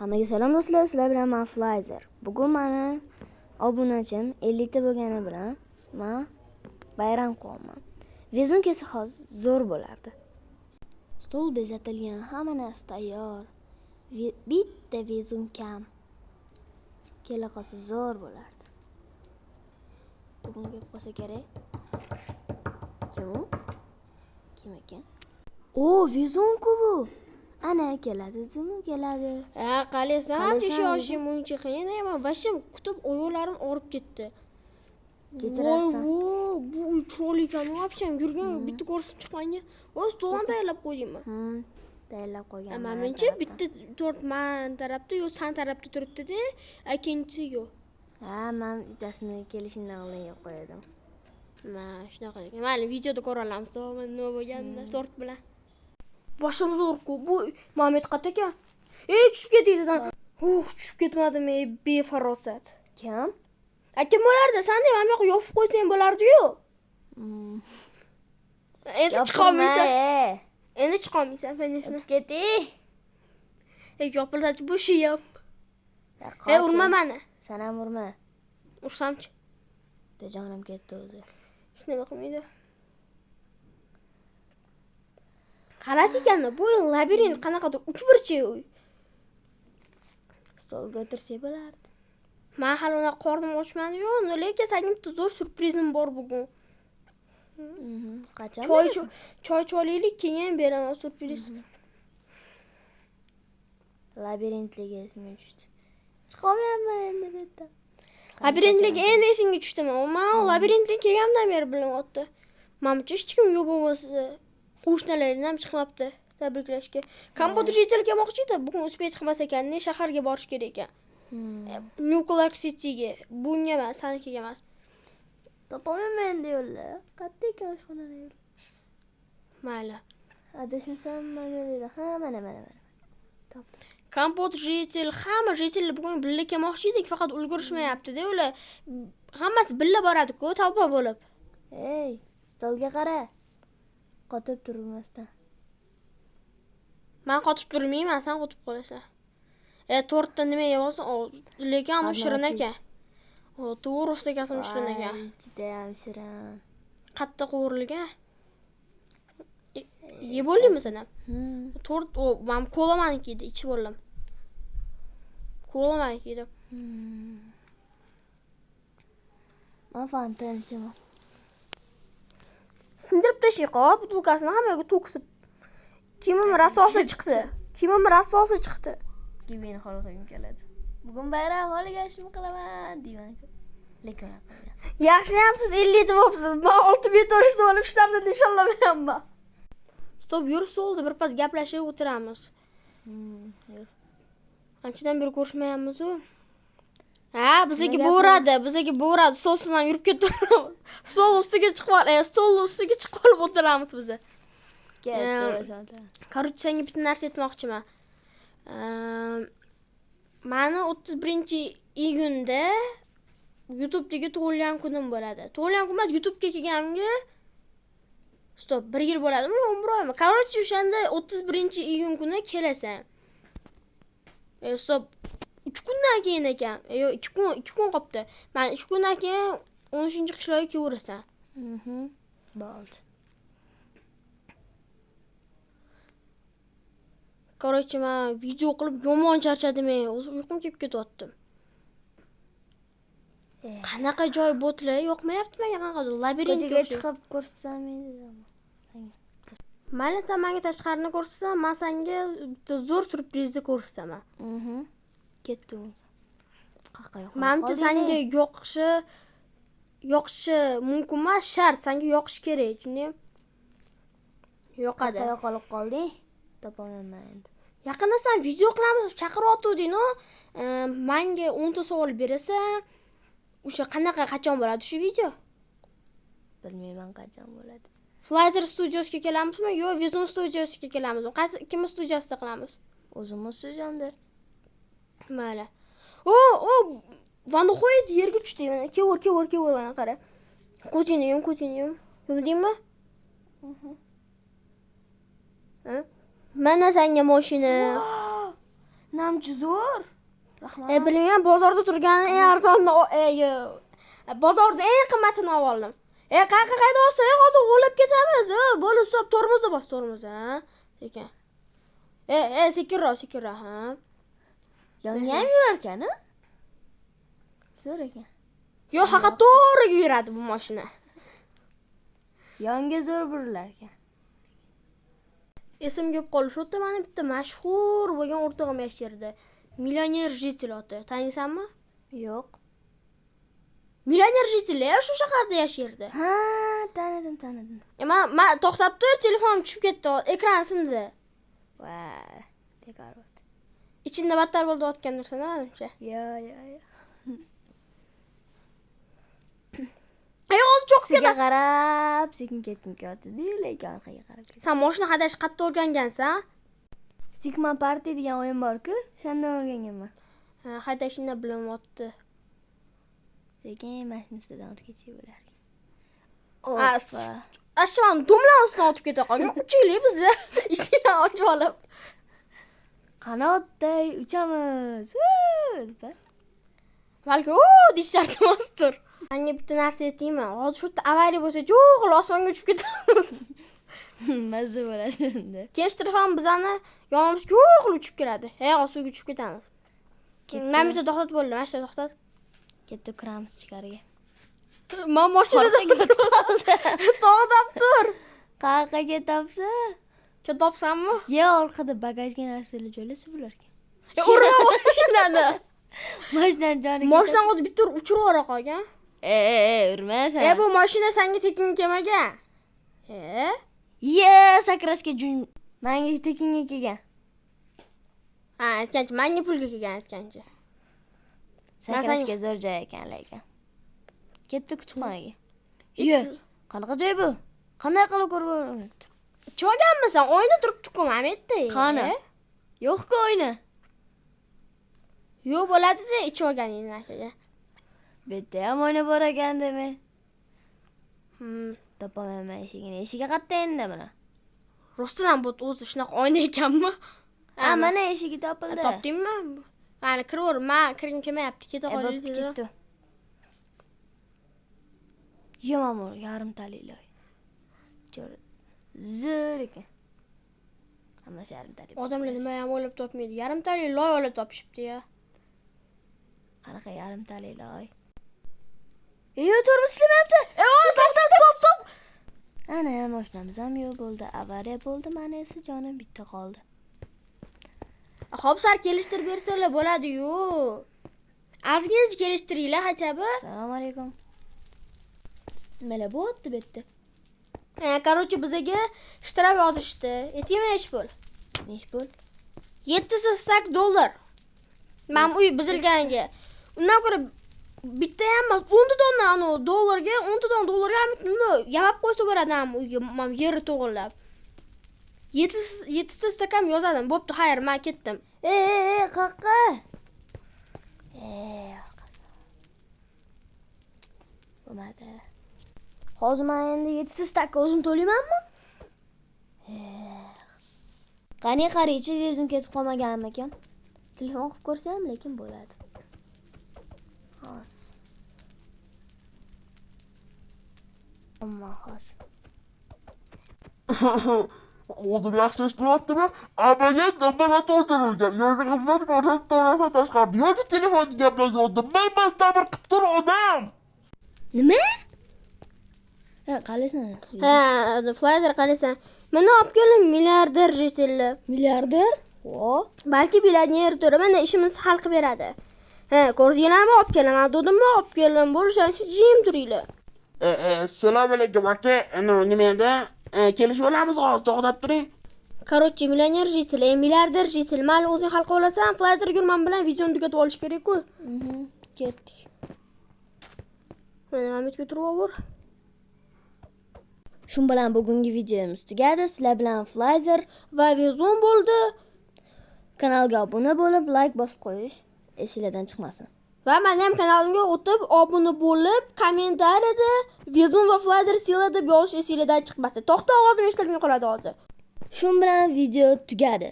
Hammaga salom do'stlar, sizlar bilan men Flyzer. Bugun meni obunachim 50 ta bo'lgani bilan men bayram qilaman. Vezun kelsa hozir zo'r bo'lardi. Stol bezatilgan, hamma narsa tayyor. Bitta vezun kam. Kela qolsa zo'r bo'lardi. Bugun kelib qolsa kerak. Kim u? Kim ekan? O, vezun-ku bu. Ana keladi, zum keladi. Qalaysan, shoshim muncha qiyin emas. Vashim kutib oyoqlarim og'rib ketdi. Kechirarsan. Bu chiroyli ekan, opcham yurgan bitta ko'rsam chiqqanga. O'z to'g'on tayyorlab qo'ydingmi? Tayyorlab qo'yganman. Menimcha bitta to'rt men tarafda, yo san tarafda turibdi-da, ikkinchisi yo'q. Ha, men bittasini kelishimdan oldin yo'q qo'ydim. Mana shunaqa ekan. Mayli, videoda ko'ra olamiz. Nima bo'lganda tort bilan. Boshim zo'rku. Bu Muhammad qataka. Tushib ketdidan. Tushib ketmadim, befarosat. Kim? Kim bo'lardi? Sen ham yo'q yopib qo'ysang bo'lardi-yu. Endi chiqolmaysan. Endi chiqolmaysan, конечно. Ketdi. Yopilsa bo'shi ham. Urma meni. Sen ham urma. Ursamchi. Jonim ketdi o'zi. Hech nima qilmaydi. G'alati ekan, bu labirint qanaqadir uchburchak uy. Stolga o'tirsak bo'lardi. Men hali uni qornim ochmadi-yu, lekin sening zo'r surprizim bor bugun. Qachon? Choylik keyin beraman surpriz. Labirintligi esimga tushdi. Chiqolmayapman endi bu yerdan. Labirintligi endi esingga tushdimi? Men labirintga kelgandan beri bilyapti. Menimcha hech kim yo'q bo'lmasa, qo'shnilarim ham chiqmabdi tabriklashga. Kompot jitelga kelmoqchi edi. Bugun uspech qilmas ekan, shaharga borish kerak ekan. Nuclear City'ga. Bunga emas, sanikiga emas. Topolmayman endi yo'lni. Qattiq oshxonani yo'l. Mayli. Adashmasam mana dedi. Ha, mana. Topdim. Kompot jitel, hamma jitel bugun birga kelmoqchi edik, faqat ulgurishmayapti-da, ular hammasi birga boradi-ku, talpa bo'lib. Ey, stolga qara. Qotib turmasdan. Men qotib turmayman, sen qotib qolasan. Tortda nima yeyapsan? Lekin u shirin ekan. To'g'risida kasam shirin ekan. Juda ham shirin. Qattiq qo'rilgan. Yeb bo'ldingmi sen ham? Tort, men kola meniki edi, ichib oldim. Kola meniki edi. Men Fanta ichaman. Sindirib tashay qop, butulkasini hammaga to'kisib. Kimim rasosi chiqdi. Kimini hol qilgim keladi. Bugun bayram holiga ishim qilaman deyman. Lekin Yaxshiyam siz 50 deb olibsiz. Men 6 bet o'rishni olib 3 narsani nishollamayapman. Stop, yur solda bir pas gaplashib o'tiramiz. Yur. Anchadan beri ko'rishmayapmiz-ku. Ha, bizga bo'radi. Stoldan yurib ketaveramiz. Stol ustiga chiqib olib o'tiramiz biz. Короче, senga bitta narsa aytmoqchiman. Meni 31-iyunda YouTube'dagi tug'ilgan kunim bo'ladi. Tug'ilgan kun emas, YouTube'ga kelganimga stop, 1 yil bo'ladimi, 11 oymi? Короче, o'shanda 31-iyun kuni kelasan. Stop. 3 kundan keyin ekan. Yo'q, 2 kun qopti. Men 2 kundan keyin 13-qishloqqa kelaverasan. Bo'ldi. Короче, men video qilib yomon charchadim. Uyqum kelib ketyapti. Qanaqa joy botlar yo'qmayapti menga, qanaqa labirint ko'chaga chiqib ko'rsam edi. Mayli, sen menga tashqarini ko'rsatsan, men senga bitta zo'r surprizni ko'rsataman. Ketdim. Qaqa yo'q. Menimcha senga yoqishi mumkin emas, shart senga yoqish kerak, tushundingmi? Yoqadi. Qaqa yo'qolib qolding. Topolmayman endi. Yaqinda sen video qilamiz, chaqiryaptiding-ku. Menga 10 ta savol berasan. O'sha qachon bo'ladi shu video? Bilmayman qachon bo'ladi. Flyzer Studiosga kelamizmi yo Vezun Studiosga kelamizmi? Kim studiosida qilamiz? O'zimiz studiyamda. Mayli. Vanda qo'ydi, yerga tushdi. Mana kevor mana qara. Ko'chini yum. Yumdingmi? Mana senga mashina. Namchi zo'r. Rahmat. Bilmayman, bozorda turgan eng arzonni bozorda eng qimmatini olib oldim. Qayda olsa, hozir o'lib ketamiz. Bo'li stop, tormozni bos, tormozni, ha. Sekin. Sekinroq, ha. Yonga ham yurar ekan, ha? Zo'r ekan. Yo'q, haqiqat to'g'riga yuradi bu mashina. Yonga zo'r burilar ekan. Esimga qoldi, shu yerda mana bitta mashhur bo'lgan o'rtog'im yashardi. Millioner jitel oti. Taniysanmi? Yo'q. Millioner jitel shu shaharda yashardi. Ha, tanidim. Men to'xtab tur, telefonim tushib ketdi, ekran sindi. Voy, bekor bo'ldi. Ichida battar bo'ldi otgan narsani, menimcha. Yo. Hozir cho'q Sizga qarab, sekin ketdim ketdi, lekin orqaga qarab ketdim. Sen mashina haydashni qayerda o'rgangansan? Stigma Party degan o'yin bor-ku, o'shandan o'rganganman. Haydashni bilmayapti. Lekin mashina ustidan o'tib ketib bo'larkan. Ashman domlan ustidan o'tib keta qolgan. Uchaylik biz. Ishini ochib olib. Qanotday uchamiz. Balki dishlardamasdir. Menga bitta narsa aytaymi? Hozir shu yerda avariya bo'lsa, jo'g'il osmonga uchib ketamiz. Mazza bo'ladi shunda. Keyin telefon bizani yonimizga jo'g'il uchib keladi. Osmonga uchib ketamiz. Men bitta to'xtat bo'ldim, mashina to'xtat. Ketdi kiramiz ichkariga. Men mashinada to'xtab tur. Qayerga ketapsa? Ketapsanmi? Orqada bagajga narsalar joylasa bo'larkan. Urma mashinani. Mashinani joniga. Mashinadan hozir bitta uchirib o'ra qolgan. Urma sen. Bu mashina senga tekin kelmagan. Sakrashga menga tekinga kelgan. Aytgancha, menga pulga kelgan aytgancha. Sakrashga zo'r joy ekan lekin. Ketdi kutubxonaga. Qanaqa joy bu? Qanday qilib ko'rib? Cho'ganmisan? O'yinda turibdi-ku, Mametda. Qani? Yo'q-ku o'yini. Yo'q bo'ladi-da, ichib olganingdan akaga. Bitta ham o'yini bor ekan dema. Topaman eshigini. Eshiga qatta endi buni. Rostdan bu o'zi shunaqa o'yna ekanmi? Mana eshigi topildi. Topdingmi? Mana kiraver, men kirgim kelmayapti. Keta qolaylik dedi. Ketdi. Yomamur, yarim taliloy. Zo'r ekan. Hammasi yarim tali. Odamlar nima ham o'ylab topmaydi. Yarim taliloy olib topishibdi-ya. Qanaqa yarim taliloy? Tormoz ishlamayapti. To'xta, stop. Ana, mashinamiz ham yo'q bo'ldi. Avariya bo'ldi, mana esa jonim bitta qoldi. Xo'p, sar kelishtirib bersalar bo'ladi-yu. Ozgina kelishtiringlar hachabi. Assalomu alaykum. Mana bo'pti bu yerda. Короче, bizga ishtirok yozishdi. Aytaymi nech pul? Nech pul? 700 stak dollar. Men uy buzilganiga. Undan ko'ra bitta ham 10 dona dollarga, 10 dona dollarga ham yamab qo'ysa bo'ladi ham uyga, men yerni to'g'irlab. 700 stakam yozadim. Bo'pti, xayr, men ketdim. Qaqqa. Orqasi. Bo'lmadi. Hozir men endi 700 stakka o'zim to'laymanmi? Qani qaraychi, o'zim ketib qolmaganmi ekan? Telefon qilib ko'rsam, lekin bo'ladi. Hozir. Ammo hozir. O'zim yaxshi eshitilyaptimi? Amaliyot nambari to'ldirilgan. Yo'lda xizmat ko'rsatib tashqarida. Yo'lda telefonda gaplashayotdim. Men sabr qilib tur odam. Nima? Qalasan? Flyzer qalasan. Meni olib kelin milliarder jitilli. Milliarder? Balki millionerdir. Mana ishimizni hal qilib beradi. Ko'rdinglarmi? Olib kelaman. Dodimni olib kelin. Bo'lishang, jim turinglar. Assalomu alaykum aka. Nima edi? Kelishib olamiz hozir, to'xtab turing. Короче, millioner jitil, milliarder jitil. Mayli o'zing hal qila olasan, Flyzer Gurman bilan videoni tugatib olish kerak-ku. Ketdik. Mana Mametga turib o'r. Shun bilan bugungi videomiz tugadi. Sizlar bilan Flyzer va Vizon bo'ldi. Kanalga obuna bo'lib, like bosib qo'yish esingizdan chiqmasin. Va meni ham kanalimga o'tib, obuna bo'lib, kommentariyada Vizon va Flyzer sila deb yozish esingizdan chiqmasin. To'xta, ovozim eshitilmay qoladi hozir. Shun bilan video tugadi.